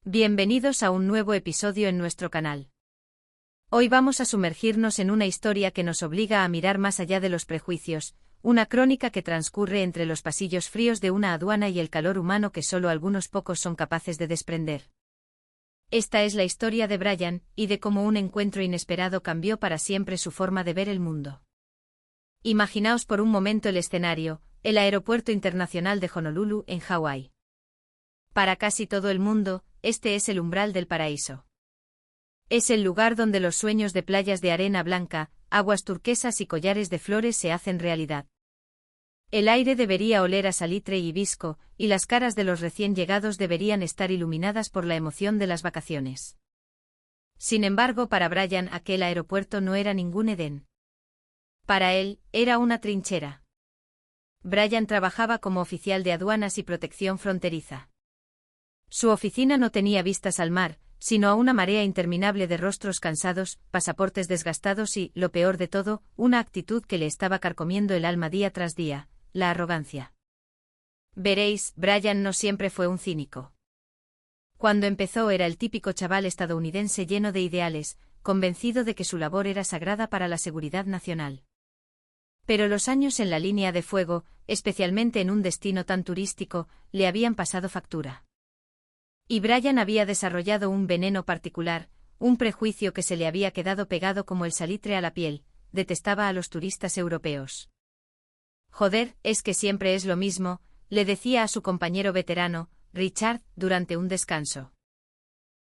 Bienvenidos a un nuevo episodio en nuestro canal. Hoy vamos a sumergirnos en una historia que nos obliga a mirar más allá de los prejuicios, una crónica que transcurre entre los pasillos fríos de una aduana y el calor humano que solo algunos pocos son capaces de desprender. Esta es la historia de Brian, y de cómo un encuentro inesperado cambió para siempre su forma de ver el mundo. Imaginaos por un momento el escenario, el Aeropuerto Internacional de Honolulu, en Hawái. Para casi todo el mundo, este es el umbral del paraíso. Es el lugar donde los sueños de playas de arena blanca, aguas turquesas y collares de flores se hacen realidad. El aire debería oler a salitre y hibisco, y las caras de los recién llegados deberían estar iluminadas por la emoción de las vacaciones. Sin embargo, para Brian aquel aeropuerto no era ningún Edén. Para él, era una trinchera. Brian trabajaba como oficial de aduanas y protección fronteriza. Su oficina no tenía vistas al mar, sino a una marea interminable de rostros cansados, pasaportes desgastados y, lo peor de todo, una actitud que le estaba carcomiendo el alma día tras día: la arrogancia. Veréis, Brian no siempre fue un cínico. Cuando empezó era el típico chaval estadounidense lleno de ideales, convencido de que su labor era sagrada para la seguridad nacional. Pero los años en la línea de fuego, especialmente en un destino tan turístico, le habían pasado factura. Y Brian había desarrollado un veneno particular, un prejuicio que se le había quedado pegado como el salitre a la piel: detestaba a los turistas europeos. Joder, es que siempre es lo mismo, le decía a su compañero veterano, Richard, durante un descanso.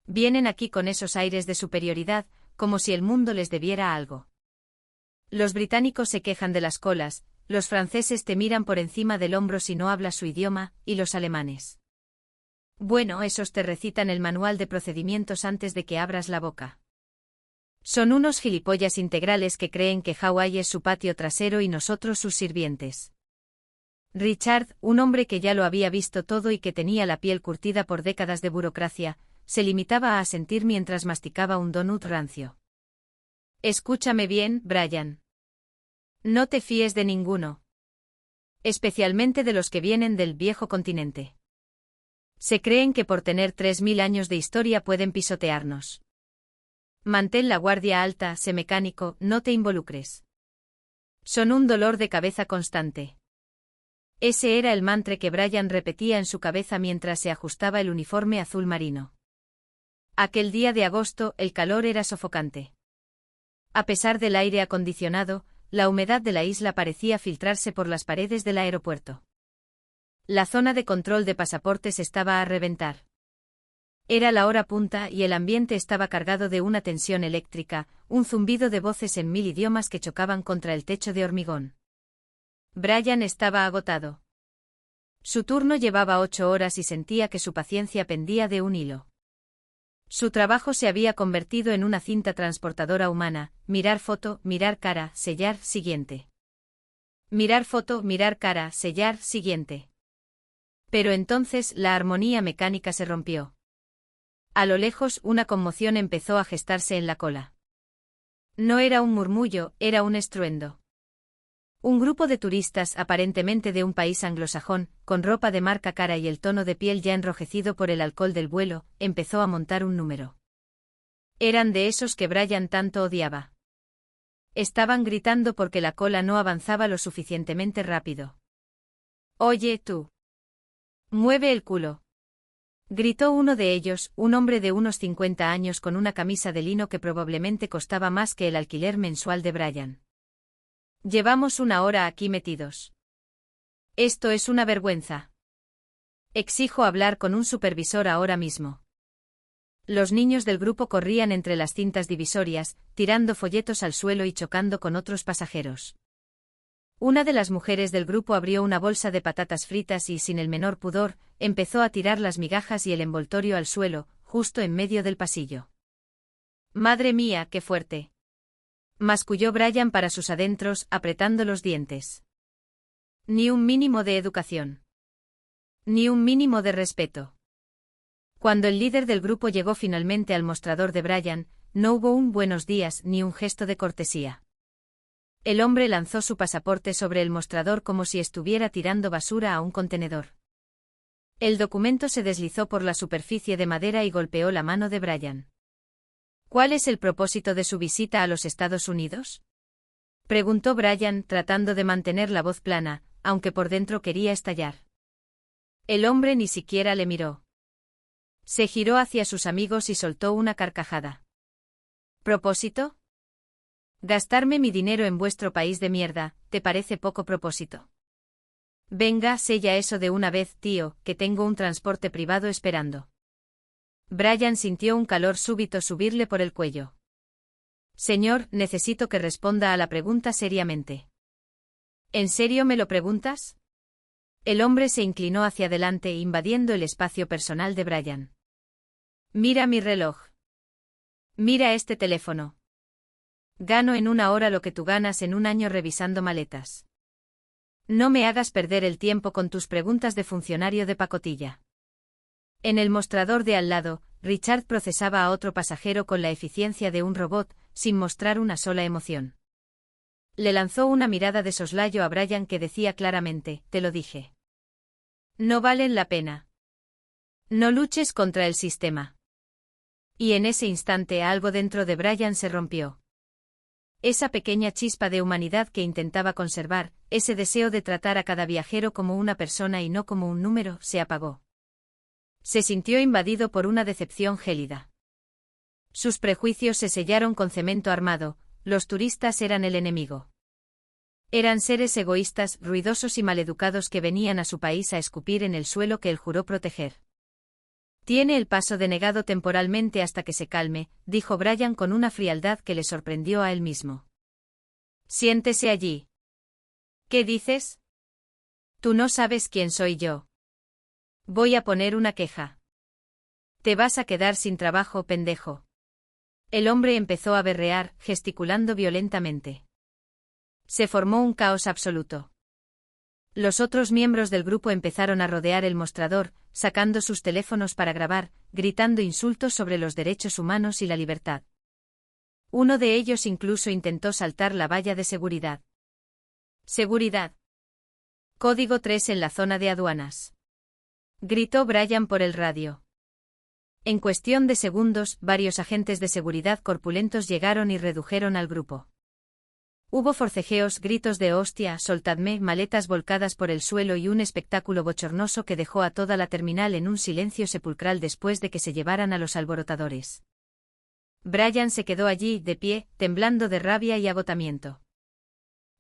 Vienen aquí con esos aires de superioridad, como si el mundo les debiera algo. Los británicos se quejan de las colas, los franceses te miran por encima del hombro si no hablas su idioma, y los alemanes. Bueno, esos te recitan el manual de procedimientos antes de que abras la boca. Son unos gilipollas integrales que creen que Hawái es su patio trasero y nosotros sus sirvientes. Richard, un hombre que ya lo había visto todo y que tenía la piel curtida por décadas de burocracia, se limitaba a asentir mientras masticaba un donut rancio. Escúchame bien, Brian. No te fíes de ninguno. Especialmente de los que vienen del viejo continente. Se creen que por tener 3000 años de historia pueden pisotearnos. Mantén la guardia alta, sé mecánico, no te involucres. Son un dolor de cabeza constante. Ese era el mantra que Brian repetía en su cabeza mientras se ajustaba el uniforme azul marino. Aquel día de agosto, el calor era sofocante. A pesar del aire acondicionado, la humedad de la isla parecía filtrarse por las paredes del aeropuerto. La zona de control de pasaportes estaba a reventar. Era la hora punta y el ambiente estaba cargado de una tensión eléctrica, un zumbido de voces en 1000 idiomas que chocaban contra el techo de hormigón. Brian estaba agotado. Su turno llevaba 8 horas y sentía que su paciencia pendía de un hilo. Su trabajo se había convertido en una cinta transportadora humana: mirar foto, mirar cara, sellar, siguiente. Mirar foto, mirar cara, sellar, siguiente. Pero entonces la armonía mecánica se rompió. A lo lejos una conmoción empezó a gestarse en la cola. No era un murmullo, era un estruendo. Un grupo de turistas, aparentemente de un país anglosajón, con ropa de marca cara y el tono de piel ya enrojecido por el alcohol del vuelo, empezó a montar un número. Eran de esos que Brian tanto odiaba. Estaban gritando porque la cola no avanzaba lo suficientemente rápido. «Oye, tú. Mueve el culo», gritó uno de ellos, un hombre de unos 50 años con una camisa de lino que probablemente costaba más que el alquiler mensual de Brian. «Llevamos 1 hora aquí metidos. Esto es una vergüenza. Exijo hablar con un supervisor ahora mismo». Los niños del grupo corrían entre las cintas divisorias, tirando folletos al suelo y chocando con otros pasajeros. Una de las mujeres del grupo abrió una bolsa de patatas fritas y, sin el menor pudor, empezó a tirar las migajas y el envoltorio al suelo, justo en medio del pasillo. «Madre mía, qué fuerte», masculló Brian para sus adentros, apretando los dientes. Ni un mínimo de educación. Ni un mínimo de respeto. Cuando el líder del grupo llegó finalmente al mostrador de Brian, no hubo un buenos días ni un gesto de cortesía. El hombre lanzó su pasaporte sobre el mostrador como si estuviera tirando basura a un contenedor. El documento se deslizó por la superficie de madera y golpeó la mano de Brian. ¿Cuál es el propósito de su visita a los Estados Unidos? Preguntó Brian, tratando de mantener la voz plana, aunque por dentro quería estallar. El hombre ni siquiera le miró. Se giró hacia sus amigos y soltó una carcajada. ¿Propósito? Gastarme mi dinero en vuestro país de mierda, ¿te parece poco propósito? Venga, sella eso de una vez, tío, que tengo un transporte privado esperando. Brian sintió un calor súbito subirle por el cuello. Señor, necesito que responda a la pregunta seriamente. ¿En serio me lo preguntas? El hombre se inclinó hacia adelante invadiendo el espacio personal de Brian. Mira mi reloj. Mira este teléfono. Gano en una hora lo que tú ganas en un año revisando maletas. No me hagas perder el tiempo con tus preguntas de funcionario de pacotilla. En el mostrador de al lado, Richard procesaba a otro pasajero con la eficiencia de un robot, sin mostrar una sola emoción. Le lanzó una mirada de soslayo a Brian que decía claramente, te lo dije. No valen la pena. No luches contra el sistema. Y en ese instante algo dentro de Brian se rompió. Esa pequeña chispa de humanidad que intentaba conservar, ese deseo de tratar a cada viajero como una persona y no como un número, se apagó. Se sintió invadido por una decepción gélida. Sus prejuicios se sellaron con cemento armado, los turistas eran el enemigo. Eran seres egoístas, ruidosos y maleducados que venían a su país a escupir en el suelo que él juró proteger. Tiene el paso denegado temporalmente hasta que se calme, dijo Brian con una frialdad que le sorprendió a él mismo. Siéntese allí. ¿Qué dices? Tú no sabes quién soy yo. Voy a poner una queja. Te vas a quedar sin trabajo, pendejo. El hombre empezó a berrear, gesticulando violentamente. Se formó un caos absoluto. Los otros miembros del grupo empezaron a rodear el mostrador, sacando sus teléfonos para grabar, gritando insultos sobre los derechos humanos y la libertad. Uno de ellos incluso intentó saltar la valla de seguridad. Seguridad. Código 3 en la zona de aduanas. Gritó Brian por el radio. En cuestión de segundos, varios agentes de seguridad corpulentos llegaron y redujeron al grupo. Hubo forcejeos, gritos de hostia, soltadme, maletas volcadas por el suelo y un espectáculo bochornoso que dejó a toda la terminal en un silencio sepulcral después de que se llevaran a los alborotadores. Brian se quedó allí, de pie, temblando de rabia y agotamiento.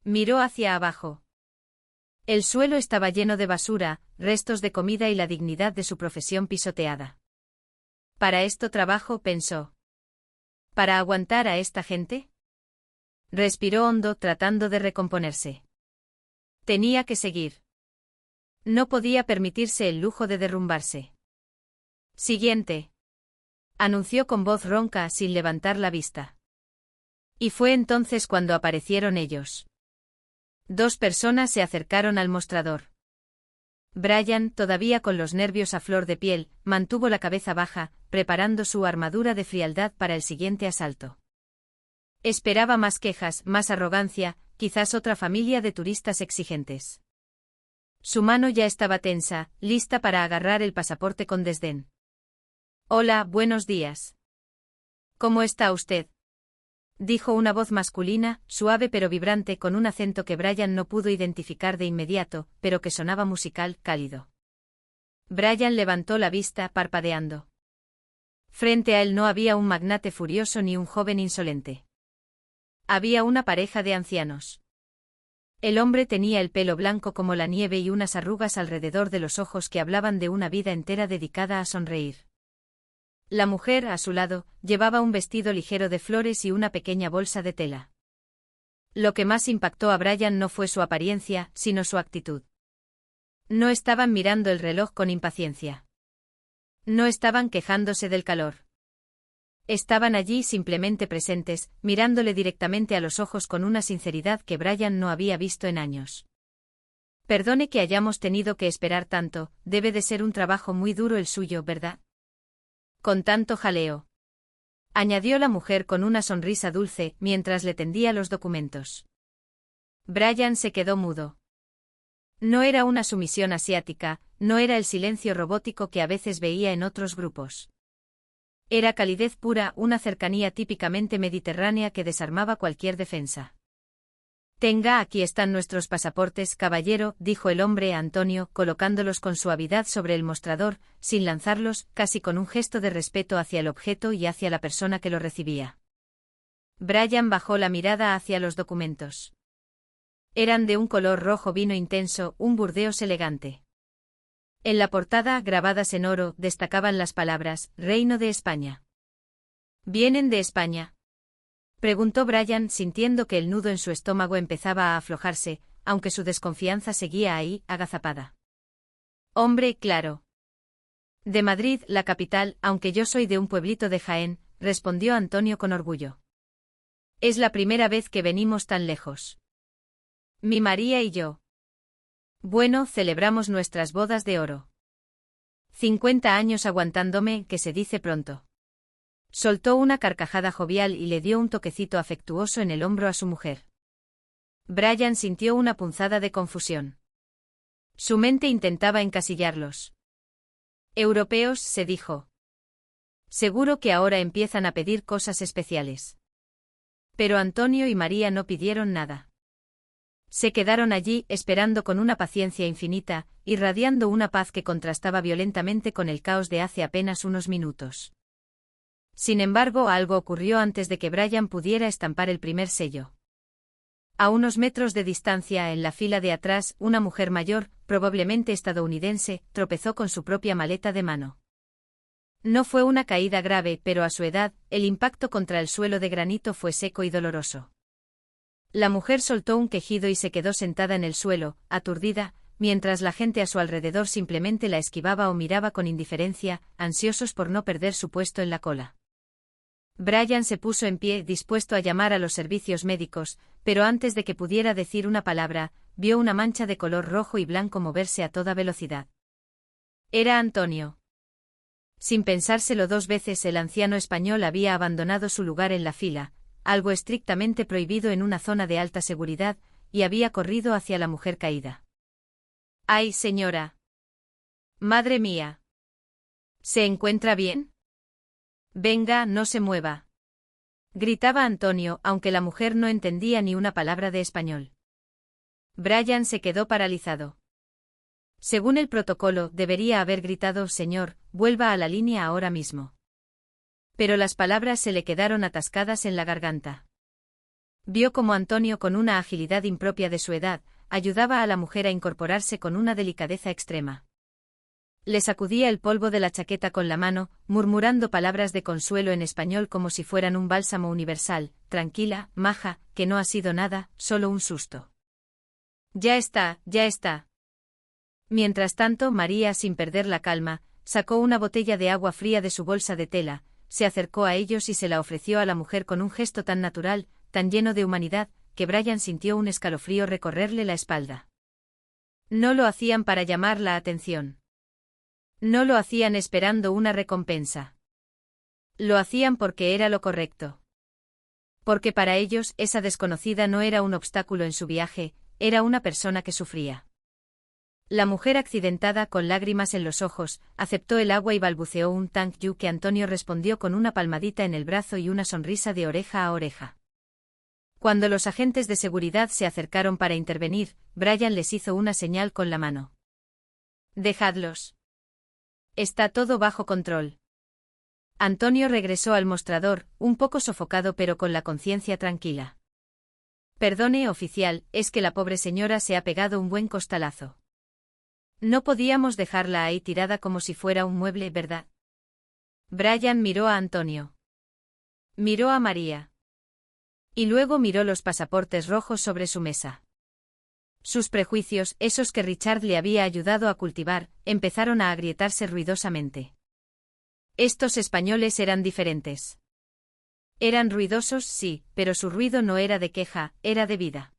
Miró hacia abajo. El suelo estaba lleno de basura, restos de comida y la dignidad de su profesión pisoteada. ¿Para esto trabajo?, pensó. ¿Para aguantar a esta gente? Respiró hondo, tratando de recomponerse. Tenía que seguir. No podía permitirse el lujo de derrumbarse. Siguiente. Anunció con voz ronca, sin levantar la vista. Y fue entonces cuando aparecieron ellos. Dos personas se acercaron al mostrador. Brian, todavía con los nervios a flor de piel, mantuvo la cabeza baja, preparando su armadura de frialdad para el siguiente asalto. Esperaba más quejas, más arrogancia, quizás otra familia de turistas exigentes. Su mano ya estaba tensa, lista para agarrar el pasaporte con desdén. Hola, buenos días. ¿Cómo está usted? Dijo una voz masculina, suave pero vibrante con un acento que Brian no pudo identificar de inmediato, pero que sonaba musical, cálido. Brian levantó la vista, parpadeando. Frente a él no había un magnate furioso ni un joven insolente. Había una pareja de ancianos. El hombre tenía el pelo blanco como la nieve y unas arrugas alrededor de los ojos que hablaban de una vida entera dedicada a sonreír. La mujer, a su lado, llevaba un vestido ligero de flores y una pequeña bolsa de tela. Lo que más impactó a Brian no fue su apariencia, sino su actitud. No estaban mirando el reloj con impaciencia. No estaban quejándose del calor. Estaban allí simplemente presentes, mirándole directamente a los ojos con una sinceridad que Brian no había visto en años. Perdone que hayamos tenido que esperar tanto, debe de ser un trabajo muy duro el suyo, ¿verdad? Con tanto jaleo. Añadió la mujer con una sonrisa dulce, mientras le tendía los documentos. Brian se quedó mudo. No era una sumisión asiática, no era el silencio robótico que a veces veía en otros grupos. Era calidez pura, una cercanía típicamente mediterránea que desarmaba cualquier defensa. Tenga, aquí están nuestros pasaportes, caballero, dijo el hombre a Antonio, colocándolos con suavidad sobre el mostrador, sin lanzarlos, casi con un gesto de respeto hacia el objeto y hacia la persona que lo recibía. Brian bajó la mirada hacia los documentos. Eran de un color rojo vino intenso, un burdeos elegante. En la portada, grabadas en oro, destacaban las palabras, Reino de España. ¿Vienen de España?, preguntó Brian, sintiendo que el nudo en su estómago empezaba a aflojarse, aunque su desconfianza seguía ahí, agazapada. Hombre, claro. De Madrid, la capital, aunque yo soy de un pueblito de Jaén, respondió Antonio con orgullo. Es la primera vez que venimos tan lejos. Mi María y yo. Bueno, celebramos nuestras bodas de oro. 50 años aguantándome, que se dice pronto. Soltó una carcajada jovial y le dio un toquecito afectuoso en el hombro a su mujer. Brian sintió una punzada de confusión. Su mente intentaba encasillarlos. Europeos, se dijo. Seguro que ahora empiezan a pedir cosas especiales. Pero Antonio y María no pidieron nada. Se quedaron allí, esperando con una paciencia infinita, irradiando una paz que contrastaba violentamente con el caos de hace apenas unos minutos. Sin embargo, algo ocurrió antes de que Brian pudiera estampar el primer sello. A unos metros de distancia, en la fila de atrás, una mujer mayor, probablemente estadounidense, tropezó con su propia maleta de mano. No fue una caída grave, pero a su edad, el impacto contra el suelo de granito fue seco y doloroso. La mujer soltó un quejido y se quedó sentada en el suelo, aturdida, mientras la gente a su alrededor simplemente la esquivaba o miraba con indiferencia, ansiosos por no perder su puesto en la cola. Brian se puso en pie, dispuesto a llamar a los servicios médicos, pero antes de que pudiera decir una palabra, vio una mancha de color rojo y blanco moverse a toda velocidad. Era Antonio. Sin pensárselo dos veces, el anciano español había abandonado su lugar en la fila, algo estrictamente prohibido en una zona de alta seguridad, y había corrido hacia la mujer caída. ¡Ay, señora! ¡Madre mía! ¿Se encuentra bien? Venga, no se mueva. Gritaba Antonio, aunque la mujer no entendía ni una palabra de español. Brian se quedó paralizado. Según el protocolo, debería haber gritado, señor, vuelva a la línea ahora mismo. Pero las palabras se le quedaron atascadas en la garganta. Vio cómo Antonio, con una agilidad impropia de su edad, ayudaba a la mujer a incorporarse con una delicadeza extrema. Le sacudía el polvo de la chaqueta con la mano, murmurando palabras de consuelo en español como si fueran un bálsamo universal, tranquila, maja, que no ha sido nada, solo un susto. Ya está, ya está. Mientras tanto, María, sin perder la calma, sacó una botella de agua fría de su bolsa de tela, se acercó a ellos y se la ofreció a la mujer con un gesto tan natural, tan lleno de humanidad, que Brian sintió un escalofrío recorrerle la espalda. No lo hacían para llamar la atención. No lo hacían esperando una recompensa. Lo hacían porque era lo correcto. Porque para ellos, esa desconocida no era un obstáculo en su viaje, era una persona que sufría. La mujer accidentada, con lágrimas en los ojos, aceptó el agua y balbuceó un thank you que Antonio respondió con una palmadita en el brazo y una sonrisa de oreja a oreja. Cuando los agentes de seguridad se acercaron para intervenir, Brian les hizo una señal con la mano. Dejadlos. Está todo bajo control. Antonio regresó al mostrador, un poco sofocado pero con la conciencia tranquila. Perdone, oficial, es que la pobre señora se ha pegado un buen costalazo. No podíamos dejarla ahí tirada como si fuera un mueble, ¿verdad? Brian miró a Antonio. Miró a María. Y luego miró los pasaportes rojos sobre su mesa. Sus prejuicios, esos que Richard le había ayudado a cultivar, empezaron a agrietarse ruidosamente. Estos españoles eran diferentes. Eran ruidosos, sí, pero su ruido no era de queja, era de vida.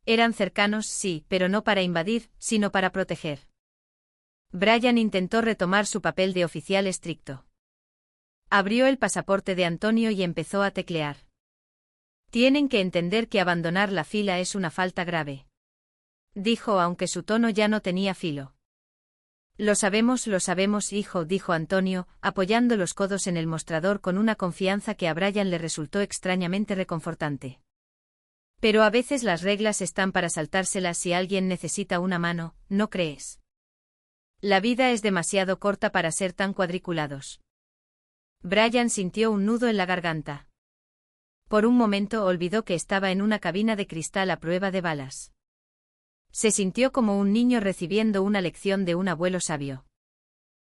Eran cercanos, sí, pero no para invadir, sino para proteger. Brian intentó retomar su papel de oficial estricto. Abrió el pasaporte de Antonio y empezó a teclear. Tienen que entender que abandonar la fila es una falta grave. dijo aunque su tono ya no tenía filo. Lo sabemos, hijo, dijo Antonio, apoyando los codos en el mostrador con una confianza que a Brian le resultó extrañamente reconfortante. Pero a veces las reglas están para saltárselas si alguien necesita una mano, ¿no crees? La vida es demasiado corta para ser tan cuadriculados. Brian sintió un nudo en la garganta. Por un momento olvidó que estaba en una cabina de cristal a prueba de balas. Se sintió como un niño recibiendo una lección de un abuelo sabio.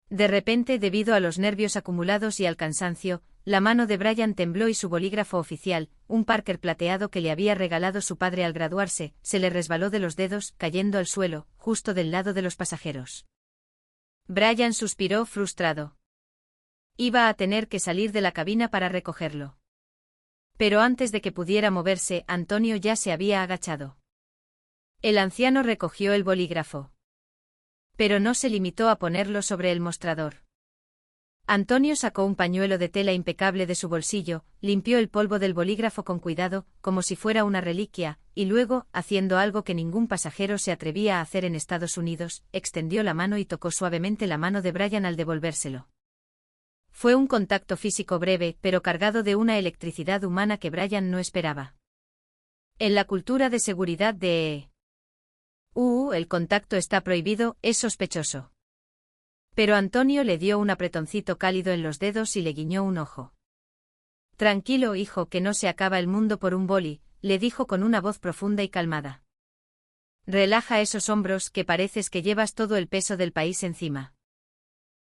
De repente, debido a los nervios acumulados y al cansancio, la mano de Brian tembló y su bolígrafo oficial, un Parker plateado que le había regalado su padre al graduarse, se le resbaló de los dedos, cayendo al suelo, justo del lado de los pasajeros. Brian suspiró frustrado. Iba a tener que salir de la cabina para recogerlo. Pero antes de que pudiera moverse, Antonio ya se había agachado. El anciano recogió el bolígrafo. Pero no se limitó a ponerlo sobre el mostrador. Antonio sacó un pañuelo de tela impecable de su bolsillo, limpió el polvo del bolígrafo con cuidado, como si fuera una reliquia, y luego, haciendo algo que ningún pasajero se atrevía a hacer en Estados Unidos, extendió la mano y tocó suavemente la mano de Brian al devolvérselo. Fue un contacto físico breve, pero cargado de una electricidad humana que Brian no esperaba. En la cultura de seguridad de el contacto está prohibido, es sospechoso. Pero Antonio le dio un apretoncito cálido en los dedos y le guiñó un ojo. Tranquilo, hijo, que no se acaba el mundo por un boli, le dijo con una voz profunda y calmada. Relaja esos hombros, que pareces que llevas todo el peso del país encima.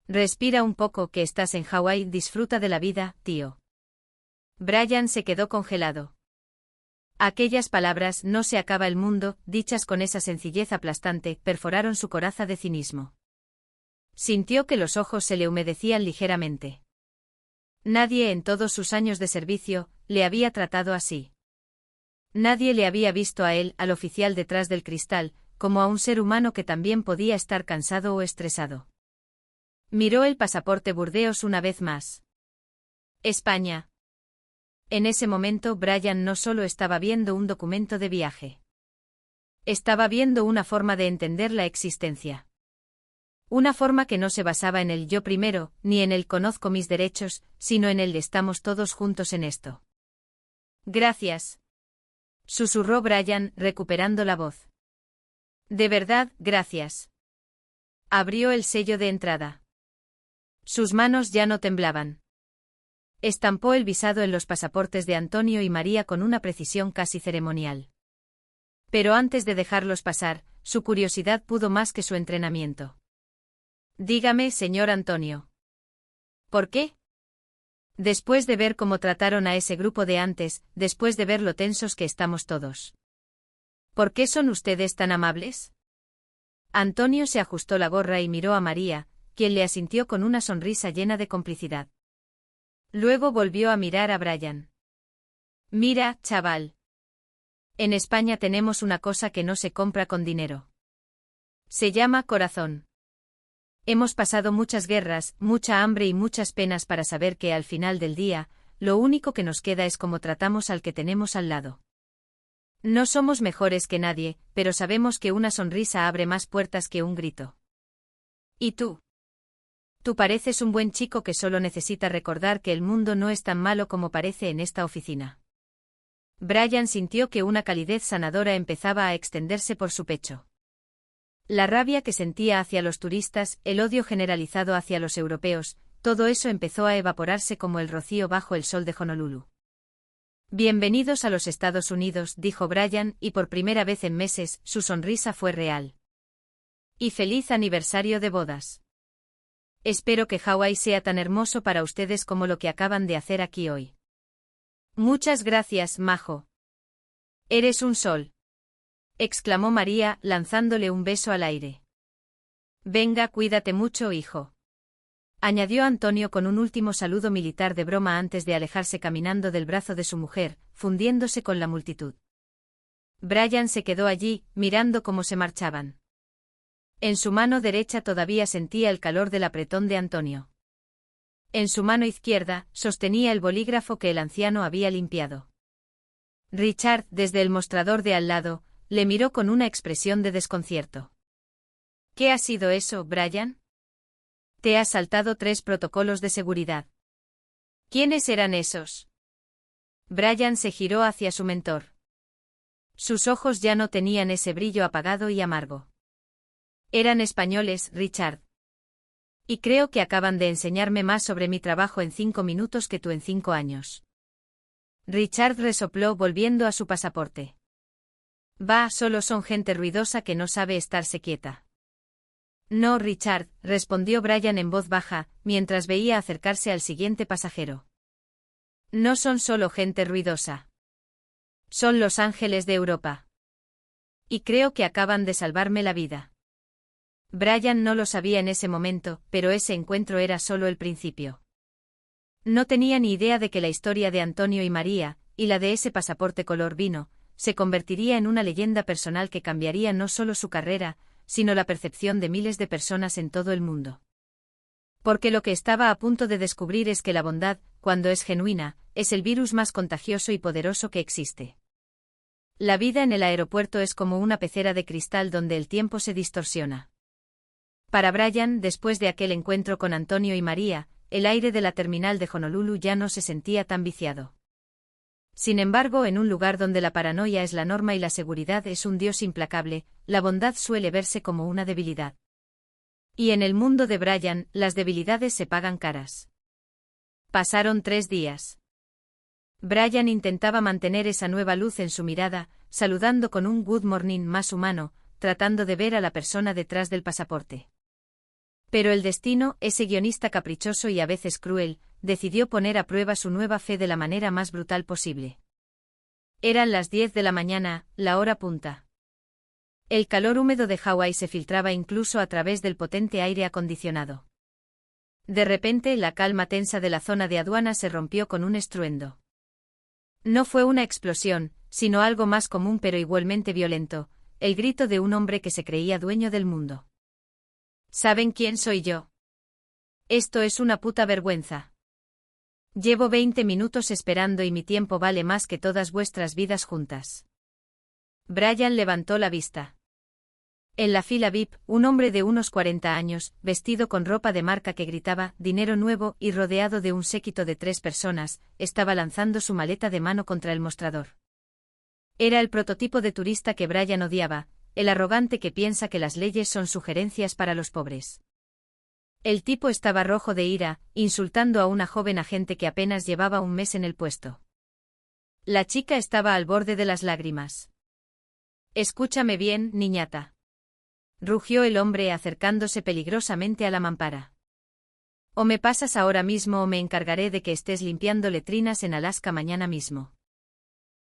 Respira un poco, que estás en Hawái, disfruta de la vida, tío. Brian se quedó congelado. Aquellas palabras, no se acaba el mundo, dichas con esa sencillez aplastante, perforaron su coraza de cinismo. Sintió que los ojos se le humedecían ligeramente. Nadie en todos sus años de servicio le había tratado así. Nadie le había visto a él, al oficial detrás del cristal, como a un ser humano que también podía estar cansado o estresado. Miró el pasaporte Burdeos una vez más. España. En ese momento Brian no solo estaba viendo un documento de viaje. Estaba viendo una forma de entender la existencia. Una forma que no se basaba en el yo primero, ni en el conozco mis derechos, sino en el estamos todos juntos en esto. Gracias. Susurró Brian, recuperando la voz. De verdad, gracias. Abrió el sello de entrada. Sus manos ya no temblaban. Estampó el visado en los pasaportes de Antonio y María con una precisión casi ceremonial. Pero antes de dejarlos pasar, su curiosidad pudo más que su entrenamiento. Dígame, señor Antonio. ¿Por qué? Después de ver cómo trataron a ese grupo de antes, después de ver lo tensos que estamos todos. ¿Por qué son ustedes tan amables? Antonio se ajustó la gorra y miró a María, quien le asintió con una sonrisa llena de complicidad. Luego volvió a mirar a Brian. Mira, chaval. En España tenemos una cosa que no se compra con dinero. Se llama corazón. Hemos pasado muchas guerras, mucha hambre y muchas penas para saber que al final del día, lo único que nos queda es cómo tratamos al que tenemos al lado. No somos mejores que nadie, pero sabemos que una sonrisa abre más puertas que un grito. ¿Y tú? Tú pareces un buen chico que solo necesita recordar que el mundo no es tan malo como parece en esta oficina. Brian sintió que una calidez sanadora empezaba a extenderse por su pecho. La rabia que sentía hacia los turistas, el odio generalizado hacia los europeos, todo eso empezó a evaporarse como el rocío bajo el sol de Honolulu. Bienvenidos a los Estados Unidos, dijo Brian, y por primera vez en meses, su sonrisa fue real. Y feliz aniversario de bodas. Espero que Hawái sea tan hermoso para ustedes como lo que acaban de hacer aquí hoy. Muchas gracias, majo. Eres un sol. Exclamó María, lanzándole un beso al aire. Venga, cuídate mucho, hijo. Añadió Antonio con un último saludo militar de broma antes de alejarse caminando del brazo de su mujer, fundiéndose con la multitud. Brian se quedó allí, mirando cómo se marchaban. En su mano derecha todavía sentía el calor del apretón de Antonio. En su mano izquierda, sostenía el bolígrafo que el anciano había limpiado. Richard, desde el mostrador de al lado, le miró con una expresión de desconcierto. ¿Qué ha sido eso, Brian? Te has saltado 3 protocolos de seguridad. ¿Quiénes eran esos? Brian se giró hacia su mentor. Sus ojos ya no tenían ese brillo apagado y amargo. Eran españoles, Richard. Y creo que acaban de enseñarme más sobre mi trabajo en 5 minutos que tú en 5 años. Richard resopló volviendo a su pasaporte. Va, solo son gente ruidosa que no sabe estarse quieta. No, Richard, respondió Brian en voz baja, mientras veía acercarse al siguiente pasajero. No son solo gente ruidosa. Son los ángeles de Europa. Y creo que acaban de salvarme la vida. Brian no lo sabía en ese momento, pero ese encuentro era solo el principio. No tenía ni idea de que la historia de Antonio y María, y la de ese pasaporte color vino, se convertiría en una leyenda personal que cambiaría no solo su carrera, sino la percepción de miles de personas en todo el mundo. Porque lo que estaba a punto de descubrir es que la bondad, cuando es genuina, es el virus más contagioso y poderoso que existe. La vida en el aeropuerto es como una pecera de cristal donde el tiempo se distorsiona. Para Brian, después de aquel encuentro con Antonio y María, el aire de la terminal de Honolulu ya no se sentía tan viciado. Sin embargo, en un lugar donde la paranoia es la norma y la seguridad es un dios implacable, la bondad suele verse como una debilidad. Y en el mundo de Brian, las debilidades se pagan caras. Pasaron 3 días. Brian intentaba mantener esa nueva luz en su mirada, saludando con un good morning más humano, tratando de ver a la persona detrás del pasaporte. Pero el destino, ese guionista caprichoso y a veces cruel, decidió poner a prueba su nueva fe de la manera más brutal posible. Eran las 10 de la mañana, la hora punta. El calor húmedo de Hawái se filtraba incluso a través del potente aire acondicionado. De repente, la calma tensa de la zona de aduana se rompió con un estruendo. No fue una explosión, sino algo más común pero igualmente violento, el grito de un hombre que se creía dueño del mundo. ¿Saben quién soy yo? Esto es una puta vergüenza. Llevo 20 minutos esperando y mi tiempo vale más que todas vuestras vidas juntas. Brian levantó la vista. En la fila VIP, un hombre de unos 40 años, vestido con ropa de marca que gritaba «dinero nuevo» y rodeado de un séquito de 3 personas, estaba lanzando su maleta de mano contra el mostrador. Era el prototipo de turista que Brian odiaba, el arrogante que piensa que las leyes son sugerencias para los pobres. El tipo estaba rojo de ira, insultando a una joven agente que apenas llevaba un mes en el puesto. La chica estaba al borde de las lágrimas. «Escúchame bien, niñata», rugió el hombre acercándose peligrosamente a la mampara. «O me pasas ahora mismo o me encargaré de que estés limpiando letrinas en Alaska mañana mismo».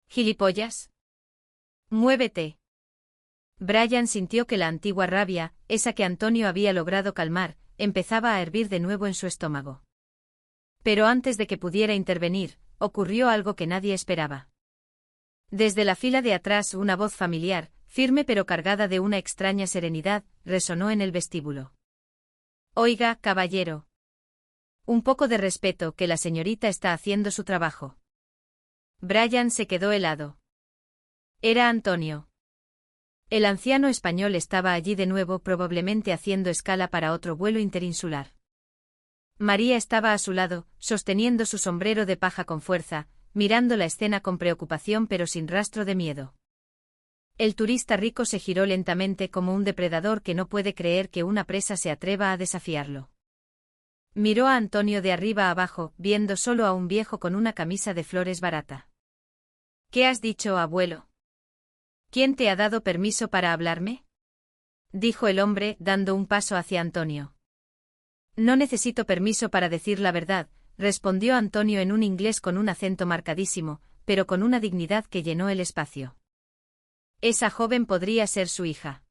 «¿Gilipollas? Muévete». Brian sintió que la antigua rabia, esa que Antonio había logrado calmar, empezaba a hervir de nuevo en su estómago. Pero antes de que pudiera intervenir, ocurrió algo que nadie esperaba. Desde la fila de atrás una voz familiar, firme pero cargada de una extraña serenidad, resonó en el vestíbulo. «Oiga, caballero. Un poco de respeto, que la señorita está haciendo su trabajo». Brian se quedó helado. Era Antonio. El anciano español estaba allí de nuevo, probablemente haciendo escala para otro vuelo interinsular. María estaba a su lado, sosteniendo su sombrero de paja con fuerza, mirando la escena con preocupación pero sin rastro de miedo. El turista rico se giró lentamente como un depredador que no puede creer que una presa se atreva a desafiarlo. Miró a Antonio de arriba a abajo, viendo solo a un viejo con una camisa de flores barata. «¿Qué has dicho, abuelo? ¿Quién te ha dado permiso para hablarme?», dijo el hombre, dando un paso hacia Antonio. «No necesito permiso para decir la verdad», respondió Antonio en un inglés con un acento marcadísimo, pero con una dignidad que llenó el espacio. «Esa joven podría ser su hija.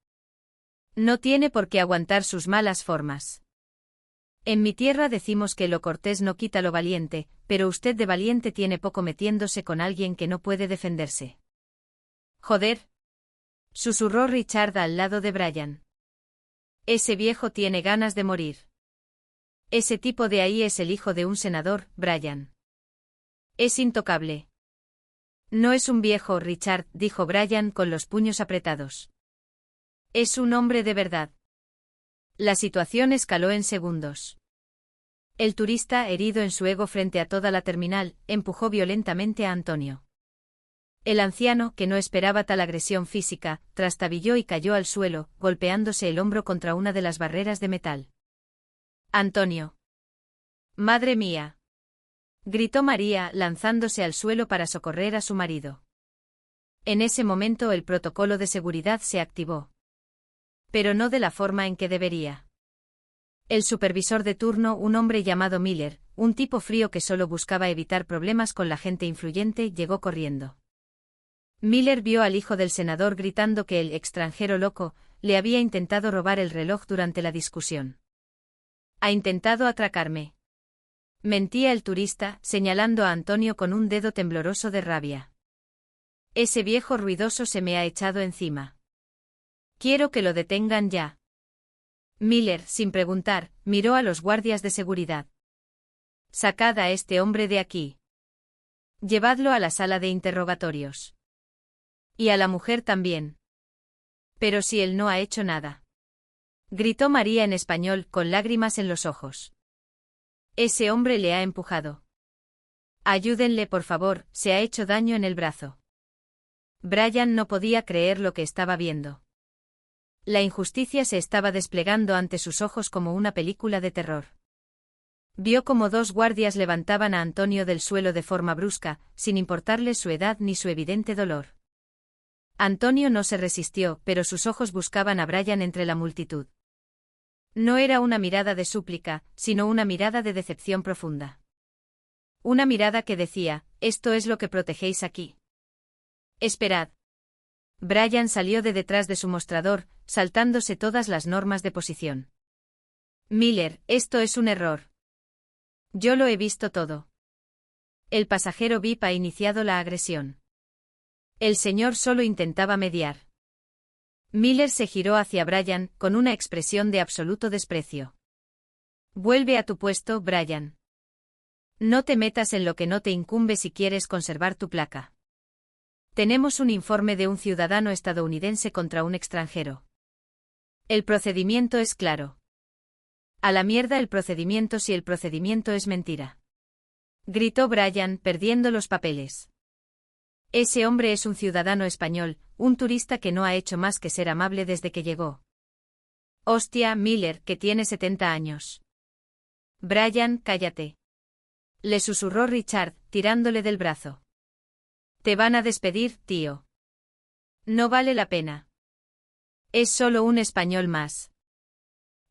No tiene por qué aguantar sus malas formas. En mi tierra decimos que lo cortés no quita lo valiente, pero usted de valiente tiene poco metiéndose con alguien que no puede defenderse». «Joder», susurró Richard al lado de Brian. «Ese viejo tiene ganas de morir. Ese tipo de ahí es el hijo de un senador, Brian. Es intocable. No es un viejo, Richard, dijo Brian con los puños apretados. Es un hombre de verdad. La situación escaló en segundos. El turista, herido en su ego frente a toda la terminal, empujó violentamente a Antonio. El anciano, que no esperaba tal agresión física, trastabilló y cayó al suelo, golpeándose el hombro contra una de las barreras de metal. Antonio. ¡Madre mía! Gritó María, lanzándose al suelo para socorrer a su marido. En ese momento el protocolo de seguridad se activó. Pero no de la forma en que debería. El supervisor de turno, un hombre llamado Miller, un tipo frío que solo buscaba evitar problemas con la gente influyente, llegó corriendo. Miller vio al hijo del senador gritando que el extranjero loco le había intentado robar el reloj durante la discusión. Ha intentado atracarme. Mentía el turista, señalando a Antonio con un dedo tembloroso de rabia. Ese viejo ruidoso se me ha echado encima. Quiero que lo detengan ya. Miller, sin preguntar, miró a los guardias de seguridad. Sacad a este hombre de aquí. Llevadlo a la sala de interrogatorios. Y a la mujer también. Pero si él no ha hecho nada. Gritó María en español, con lágrimas en los ojos. Ese hombre le ha empujado. Ayúdenle, por favor, se ha hecho daño en el brazo. Brian no podía creer lo que estaba viendo. La injusticia se estaba desplegando ante sus ojos como una película de terror. Vio como dos guardias levantaban a Antonio del suelo de forma brusca, sin importarle su edad ni su evidente dolor. Antonio no se resistió, pero sus ojos buscaban a Brian entre la multitud. No era una mirada de súplica, sino una mirada de decepción profunda. Una mirada que decía, esto es lo que protegéis aquí. Esperad. Brian salió de detrás de su mostrador, saltándose todas las normas de posición. Miller, esto es un error. Yo lo he visto todo. El pasajero VIP ha iniciado la agresión. El señor solo intentaba mediar. Miller se giró hacia Brian, con una expresión de absoluto desprecio. Vuelve a tu puesto, Brian. No te metas en lo que no te incumbe si quieres conservar tu placa. Tenemos un informe de un ciudadano estadounidense contra un extranjero. El procedimiento es claro. A la mierda el procedimiento si el procedimiento es mentira. Gritó Brian, perdiendo los papeles. Ese hombre es un ciudadano español, un turista que no ha hecho más que ser amable desde que llegó. Hostia, Miller, que tiene 70 años. Brian, cállate. Le susurró Richard, tirándole del brazo. Te van a despedir, tío. No vale la pena. Es solo un español más.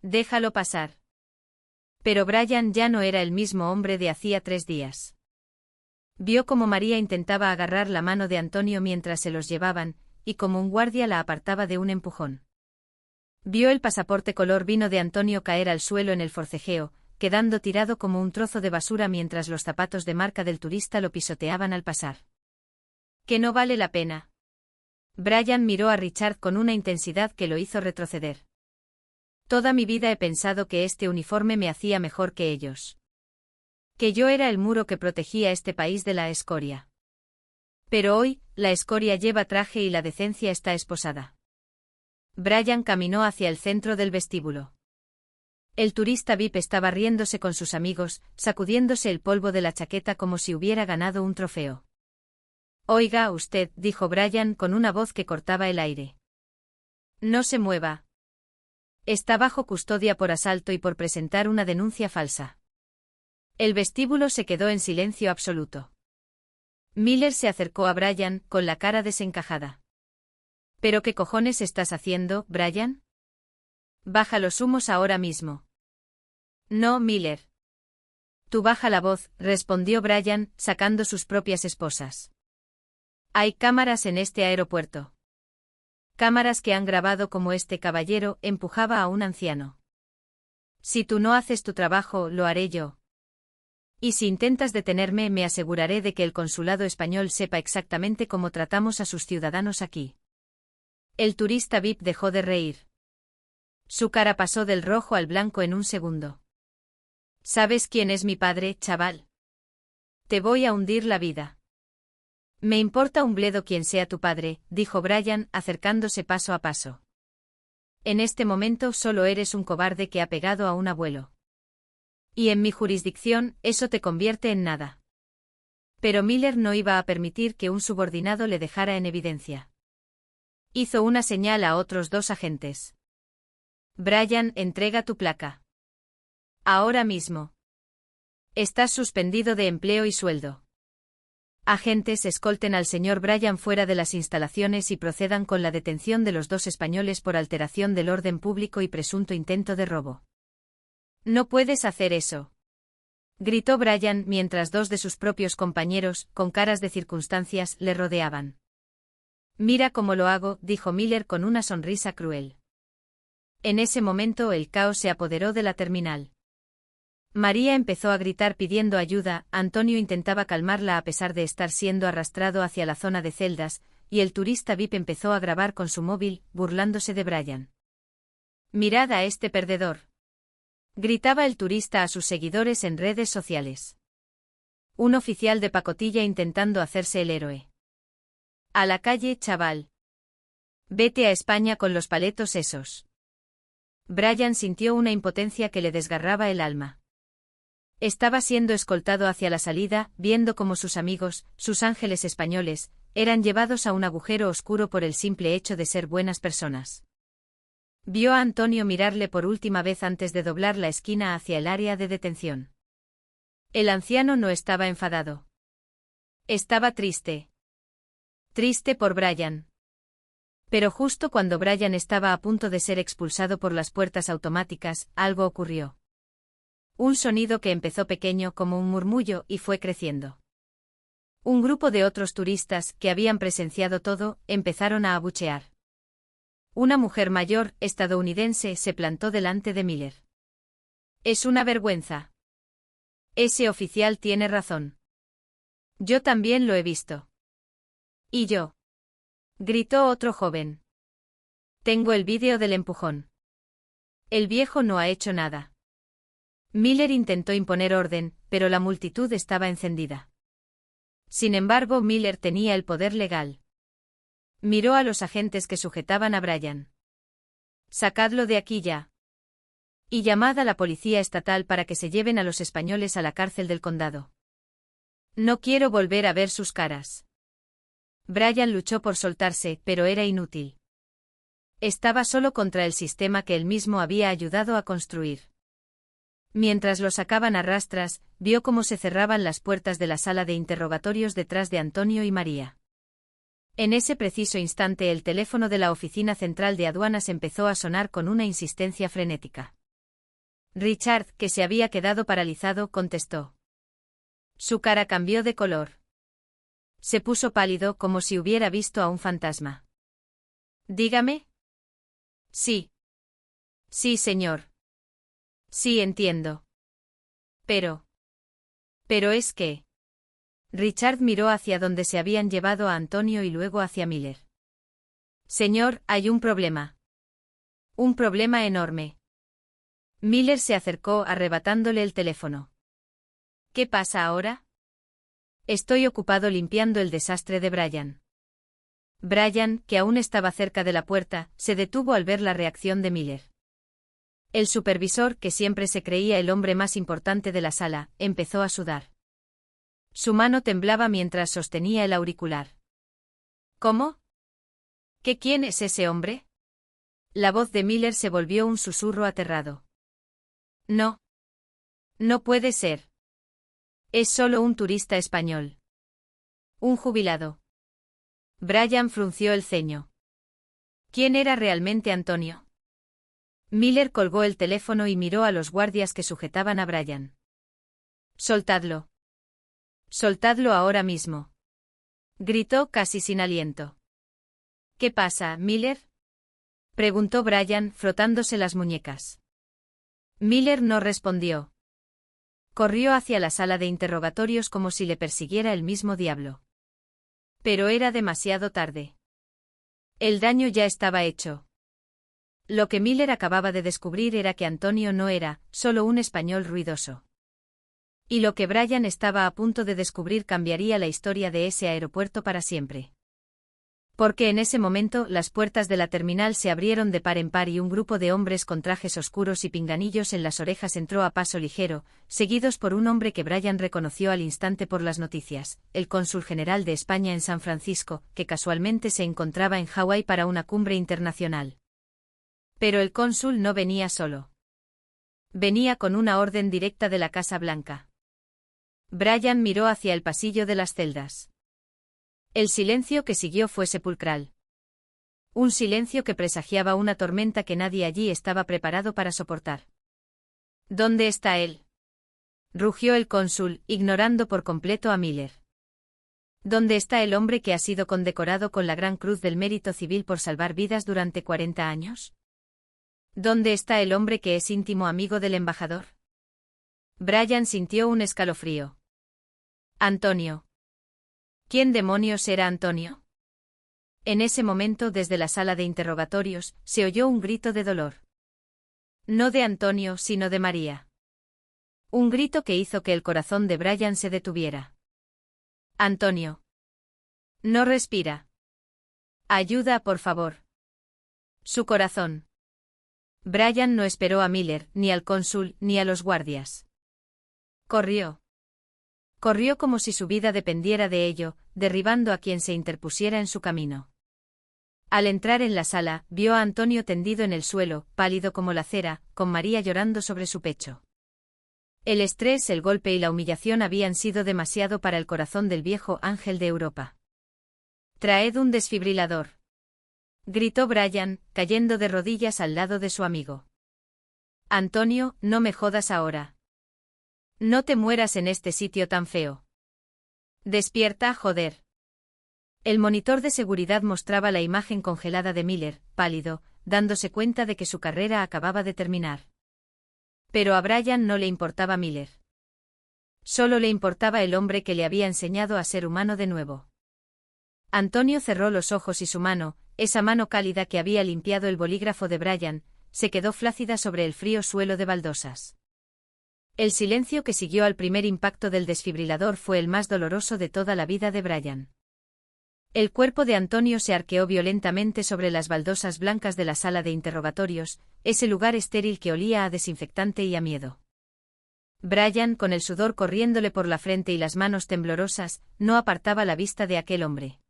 Déjalo pasar. Pero Brian ya no era el mismo hombre de hacía 3 días. Vio cómo María intentaba agarrar la mano de Antonio mientras se los llevaban, y como un guardia la apartaba de un empujón. Vio el pasaporte color vino de Antonio caer al suelo en el forcejeo, quedando tirado como un trozo de basura mientras los zapatos de marca del turista lo pisoteaban al pasar. Que no vale la pena. Brian miró a Richard con una intensidad que lo hizo retroceder. Toda mi vida he pensado que este uniforme me hacía mejor que ellos. Que yo era el muro que protegía este país de la escoria. Pero hoy, la escoria lleva traje y la decencia está esposada. Brian caminó hacia el centro del vestíbulo. El turista VIP estaba riéndose con sus amigos, sacudiéndose el polvo de la chaqueta como si hubiera ganado un trofeo. Oiga usted, dijo Brian con una voz que cortaba el aire. No se mueva. Está bajo custodia por asalto y por presentar una denuncia falsa. El vestíbulo se quedó en silencio absoluto. Miller se acercó a Brian, con la cara desencajada. ¿Pero qué cojones estás haciendo, Brian? Baja los humos ahora mismo. No, Miller. Tú baja la voz, respondió Brian, sacando sus propias esposas. Hay cámaras en este aeropuerto. Cámaras que han grabado cómo este caballero empujaba a un anciano. Si tú no haces tu trabajo, lo haré yo. Y si intentas detenerme, me aseguraré de que el consulado español sepa exactamente cómo tratamos a sus ciudadanos aquí. El turista VIP dejó de reír. Su cara pasó del rojo al blanco en un segundo. ¿Sabes quién es mi padre, chaval? Te voy a hundir la vida. Me importa un bledo quien sea tu padre, dijo Brian, acercándose paso a paso. En este momento solo eres un cobarde que ha pegado a un abuelo. Y en mi jurisdicción, eso te convierte en nada. Pero Miller no iba a permitir que un subordinado le dejara en evidencia. Hizo una señal a otros 2 agentes. Brian, entrega tu placa. Ahora mismo. Estás suspendido de empleo y sueldo. Agentes, escolten al señor Brian fuera de las instalaciones y procedan con la detención de los 2 españoles por alteración del orden público y presunto intento de robo. No puedes hacer eso. Gritó Brian mientras 2 de sus propios compañeros, con caras de circunstancias, le rodeaban. Mira cómo lo hago, dijo Miller con una sonrisa cruel. En ese momento el caos se apoderó de la terminal. María empezó a gritar pidiendo ayuda, Antonio intentaba calmarla a pesar de estar siendo arrastrado hacia la zona de celdas, y el turista VIP empezó a grabar con su móvil, burlándose de Brian. «Mirad a este perdedor», gritaba el turista a sus seguidores en redes sociales. Un oficial de pacotilla intentando hacerse el héroe. «A la calle, chaval. Vete a España con los paletos esos». Brian sintió una impotencia que le desgarraba el alma. Estaba siendo escoltado hacia la salida, viendo cómo sus amigos, sus ángeles españoles, eran llevados a un agujero oscuro por el simple hecho de ser buenas personas. Vio a Antonio mirarle por última vez antes de doblar la esquina hacia el área de detención. El anciano no estaba enfadado. Estaba triste. Triste por Brian. Pero justo cuando Brian estaba a punto de ser expulsado por las puertas automáticas, algo ocurrió. Un sonido que empezó pequeño como un murmullo y fue creciendo. Un grupo de otros turistas, que habían presenciado todo, empezaron a abuchear. Una mujer mayor, estadounidense, se plantó delante de Miller. «Es una vergüenza. Ese oficial tiene razón. Yo también lo he visto». «¿Y yo?», gritó otro joven. «Tengo el vídeo del empujón. El viejo no ha hecho nada». Miller intentó imponer orden, pero la multitud estaba encendida. Sin embargo, Miller tenía el poder legal. Miró a los agentes que sujetaban a Brian. «Sacadlo de aquí ya. Y llamad a la policía estatal para que se lleven a los españoles a la cárcel del condado. No quiero volver a ver sus caras». Brian luchó por soltarse, pero era inútil. Estaba solo contra el sistema que él mismo había ayudado a construir. Mientras lo sacaban a rastras, vio cómo se cerraban las puertas de la sala de interrogatorios detrás de Antonio y María. En ese preciso instante el teléfono de la Oficina Central de Aduanas empezó a sonar con una insistencia frenética. Richard, que se había quedado paralizado, contestó. Su cara cambió de color. Se puso pálido como si hubiera visto a un fantasma. «Dígame». «Sí. Sí, señor. Sí, entiendo. Pero es que...». Richard miró hacia donde se habían llevado a Antonio y luego hacia Miller. «Señor, hay un problema. Un problema enorme». Miller se acercó arrebatándole el teléfono. «¿Qué pasa ahora?» «Estoy ocupado limpiando el desastre de Brian». Brian, que aún estaba cerca de la puerta, se detuvo al ver la reacción de Miller. El supervisor, que siempre se creía el hombre más importante de la sala, empezó a sudar. Su mano temblaba mientras sostenía el auricular. «¿Cómo? ¿Quién es ese hombre?» La voz de Miller se volvió un susurro aterrado. «No. No puede ser. Es solo un turista español. Un jubilado». Brian frunció el ceño. ¿Quién era realmente Antonio? Miller colgó el teléfono y miró a los guardias que sujetaban a Brian. «Soltadlo. Soltadlo ahora mismo», gritó casi sin aliento. «¿Qué pasa, Miller?», preguntó Brian, frotándose las muñecas. Miller no respondió. Corrió hacia la sala de interrogatorios como si le persiguiera el mismo diablo. Pero era demasiado tarde. El daño ya estaba hecho. Lo que Miller acababa de descubrir era que Antonio no era solo un español ruidoso. Y lo que Brian estaba a punto de descubrir cambiaría la historia de ese aeropuerto para siempre. Porque en ese momento las puertas de la terminal se abrieron de par en par y un grupo de hombres con trajes oscuros y pinganillos en las orejas entró a paso ligero, seguidos por un hombre que Brian reconoció al instante por las noticias, el cónsul general de España en San Francisco, que casualmente se encontraba en Hawái para una cumbre internacional. Pero el cónsul no venía solo. Venía con una orden directa de la Casa Blanca. Brian miró hacia el pasillo de las celdas. El silencio que siguió fue sepulcral. Un silencio que presagiaba una tormenta que nadie allí estaba preparado para soportar. ¿Dónde está él?, rugió el cónsul, ignorando por completo a Miller. ¿Dónde está el hombre que ha sido condecorado con la Gran Cruz del Mérito Civil por salvar vidas durante 40 años? ¿Dónde está el hombre que es íntimo amigo del embajador? Brian sintió un escalofrío. Antonio. ¿Quién demonios era Antonio? En ese momento, desde la sala de interrogatorios, se oyó un grito de dolor. No de Antonio, sino de María. Un grito que hizo que el corazón de Brian se detuviera. Antonio. No respira. Ayuda, por favor. Su corazón. Brian no esperó a Miller, ni al cónsul, ni a los guardias. Corrió. Corrió como si su vida dependiera de ello, derribando a quien se interpusiera en su camino. Al entrar en la sala, vio a Antonio tendido en el suelo, pálido como la cera, con María llorando sobre su pecho. El estrés, el golpe y la humillación habían sido demasiado para el corazón del viejo ángel de Europa. «Traed un desfibrilador», gritó Brian, cayendo de rodillas al lado de su amigo. «Antonio, no me jodas ahora. No te mueras en este sitio tan feo. Despierta, joder». El monitor de seguridad mostraba la imagen congelada de Miller, pálido, dándose cuenta de que su carrera acababa de terminar. Pero a Brian no le importaba Miller. Solo le importaba el hombre que le había enseñado a ser humano de nuevo. Antonio cerró los ojos y su mano, esa mano cálida que había limpiado el bolígrafo de Brian, se quedó flácida sobre el frío suelo de baldosas. El silencio que siguió al primer impacto del desfibrilador fue el más doloroso de toda la vida de Brian. El cuerpo de Antonio se arqueó violentamente sobre las baldosas blancas de la sala de interrogatorios, ese lugar estéril que olía a desinfectante y a miedo. Brian, con el sudor corriéndole por la frente y las manos temblorosas, no apartaba la vista de aquel hombre.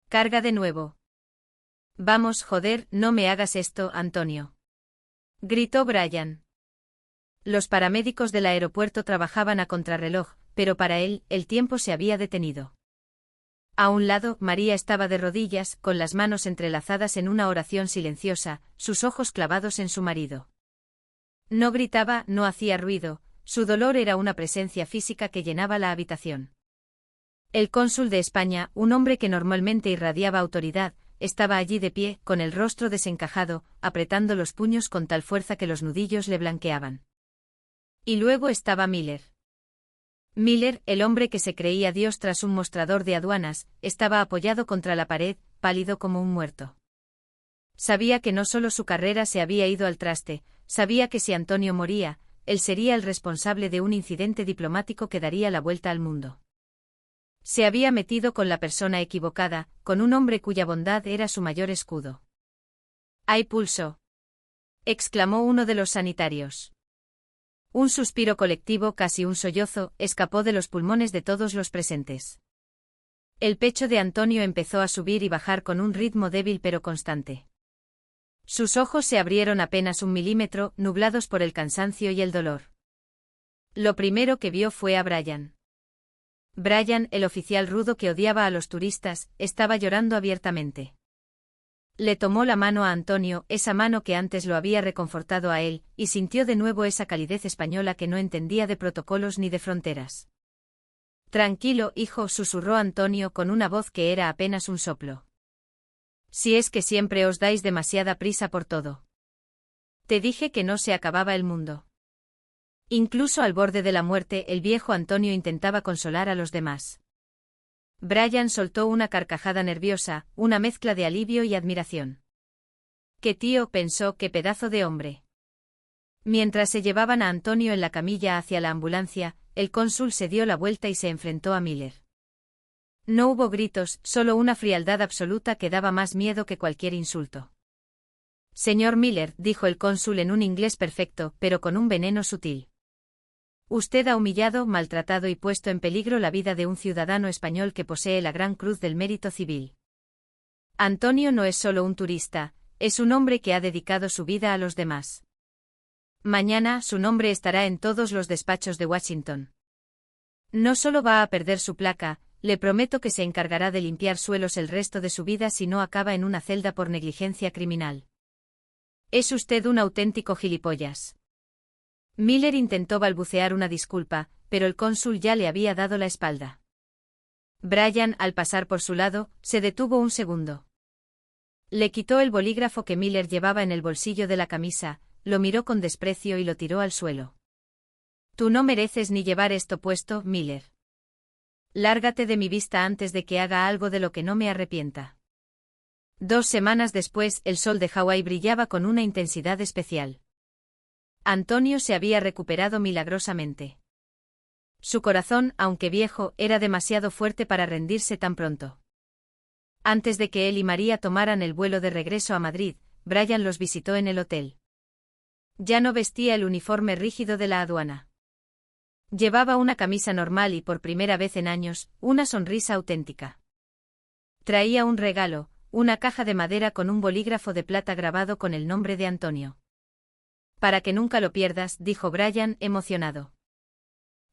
«Carga de nuevo». «Vamos, joder, no me hagas esto, Antonio», gritó Brian. Los paramédicos del aeropuerto trabajaban a contrarreloj, pero para él, el tiempo se había detenido. A un lado, María estaba de rodillas, con las manos entrelazadas en una oración silenciosa, sus ojos clavados en su marido. No gritaba, no hacía ruido, su dolor era una presencia física que llenaba la habitación. El cónsul de España, un hombre que normalmente irradiaba autoridad, estaba allí de pie, con el rostro desencajado, apretando los puños con tal fuerza que los nudillos le blanqueaban. Y luego estaba Miller. Miller, el hombre que se creía Dios tras un mostrador de aduanas, estaba apoyado contra la pared, pálido como un muerto. Sabía que no solo su carrera se había ido al traste, sabía que si Antonio moría, él sería el responsable de un incidente diplomático que daría la vuelta al mundo. Se había metido con la persona equivocada, con un hombre cuya bondad era su mayor escudo. «Hay pulso», exclamó uno de los sanitarios. Un suspiro colectivo, casi un sollozo, escapó de los pulmones de todos los presentes. El pecho de Antonio empezó a subir y bajar con un ritmo débil pero constante. Sus ojos se abrieron apenas 1 milímetro, nublados por el cansancio y el dolor. Lo primero que vio fue a Brian. Brian, el oficial rudo que odiaba a los turistas, estaba llorando abiertamente. Le tomó la mano a Antonio, esa mano que antes lo había reconfortado a él, y sintió de nuevo esa calidez española que no entendía de protocolos ni de fronteras. «Tranquilo, hijo», susurró Antonio con una voz que era apenas un soplo. «Si es que siempre os dais demasiada prisa por todo. Te dije que no se acababa el mundo». Incluso al borde de la muerte, el viejo Antonio intentaba consolar a los demás. Brian soltó una carcajada nerviosa, una mezcla de alivio y admiración. «¡Qué tío!», pensó, «qué pedazo de hombre». Mientras se llevaban a Antonio en la camilla hacia la ambulancia, el cónsul se dio la vuelta y se enfrentó a Miller. No hubo gritos, solo una frialdad absoluta que daba más miedo que cualquier insulto. Señor Miller, dijo el cónsul en un inglés perfecto, pero con un veneno sutil. Usted ha humillado, maltratado y puesto en peligro la vida de un ciudadano español que posee la Gran Cruz del Mérito Civil. Antonio no es solo un turista, es un hombre que ha dedicado su vida a los demás. Mañana su nombre estará en todos los despachos de Washington. No solo va a perder su placa, le prometo que se encargará de limpiar suelos el resto de su vida si no acaba en una celda por negligencia criminal. Es usted un auténtico gilipollas. Miller intentó balbucear una disculpa, pero el cónsul ya le había dado la espalda. Brian, al pasar por su lado, se detuvo un segundo. Le quitó el bolígrafo que Miller llevaba en el bolsillo de la camisa, lo miró con desprecio y lo tiró al suelo. Tú no mereces ni llevar esto puesto, Miller. Lárgate de mi vista antes de que haga algo de lo que no me arrepienta. 2 semanas después, el sol de Hawái brillaba con una intensidad especial. Antonio se había recuperado milagrosamente. Su corazón, aunque viejo, era demasiado fuerte para rendirse tan pronto. Antes de que él y María tomaran el vuelo de regreso a Madrid, Brian los visitó en el hotel. Ya no vestía el uniforme rígido de la aduana. Llevaba una camisa normal y, por primera vez en años, una sonrisa auténtica. Traía un regalo, una caja de madera con un bolígrafo de plata grabado con el nombre de Antonio. Para que nunca lo pierdas, dijo Brian, emocionado.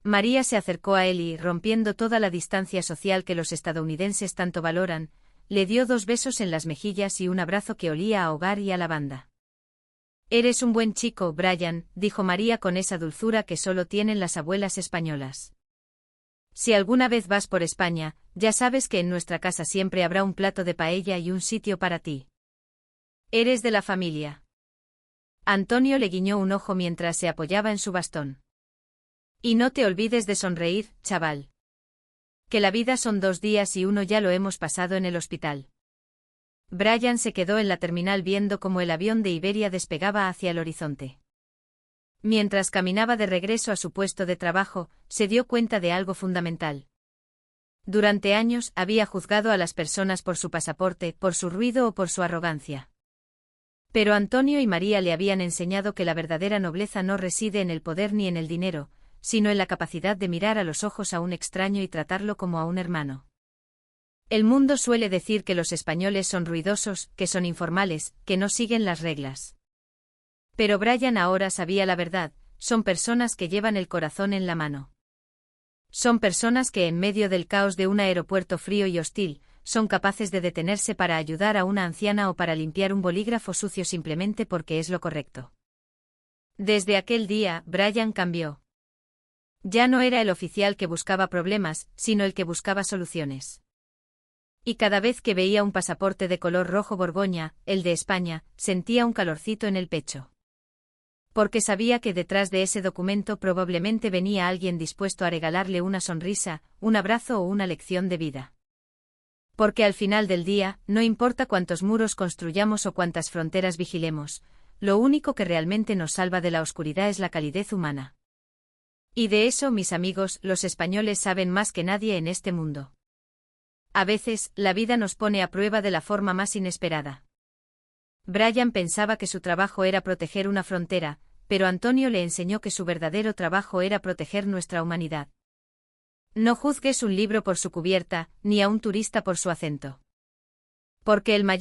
María se acercó a él y, rompiendo toda la distancia social que los estadounidenses tanto valoran, le dio 2 besos en las mejillas y un abrazo que olía a hogar y a lavanda. Eres un buen chico, Brian, dijo María con esa dulzura que solo tienen las abuelas españolas. Si alguna vez vas por España, ya sabes que en nuestra casa siempre habrá un plato de paella y un sitio para ti. Eres de la familia. Antonio le guiñó un ojo mientras se apoyaba en su bastón. Y no te olvides de sonreír, chaval. Que la vida son 2 días y uno ya lo hemos pasado en el hospital. Brian se quedó en la terminal viendo cómo el avión de Iberia despegaba hacia el horizonte. Mientras caminaba de regreso a su puesto de trabajo, se dio cuenta de algo fundamental. Durante años había juzgado a las personas por su pasaporte, por su ruido o por su arrogancia. Pero Antonio y María le habían enseñado que la verdadera nobleza no reside en el poder ni en el dinero, sino en la capacidad de mirar a los ojos a un extraño y tratarlo como a un hermano. El mundo suele decir que los españoles son ruidosos, que son informales, que no siguen las reglas. Pero Brian ahora sabía la verdad, son personas que llevan el corazón en la mano. Son personas que en medio del caos de un aeropuerto frío y hostil, son capaces de detenerse para ayudar a una anciana o para limpiar un bolígrafo sucio simplemente porque es lo correcto. Desde aquel día, Brian cambió. Ya no era el oficial que buscaba problemas, sino el que buscaba soluciones. Y cada vez que veía un pasaporte de color rojo Borgoña, el de España, sentía un calorcito en el pecho. Porque sabía que detrás de ese documento probablemente venía alguien dispuesto a regalarle una sonrisa, un abrazo o una lección de vida. Porque al final del día, no importa cuántos muros construyamos o cuántas fronteras vigilemos, lo único que realmente nos salva de la oscuridad es la calidez humana. Y de eso, mis amigos, los españoles saben más que nadie en este mundo. A veces, la vida nos pone a prueba de la forma más inesperada. Brian pensaba que su trabajo era proteger una frontera, pero Antonio le enseñó que su verdadero trabajo era proteger nuestra humanidad. No juzgues un libro por su cubierta, ni a un turista por su acento. Porque el mayor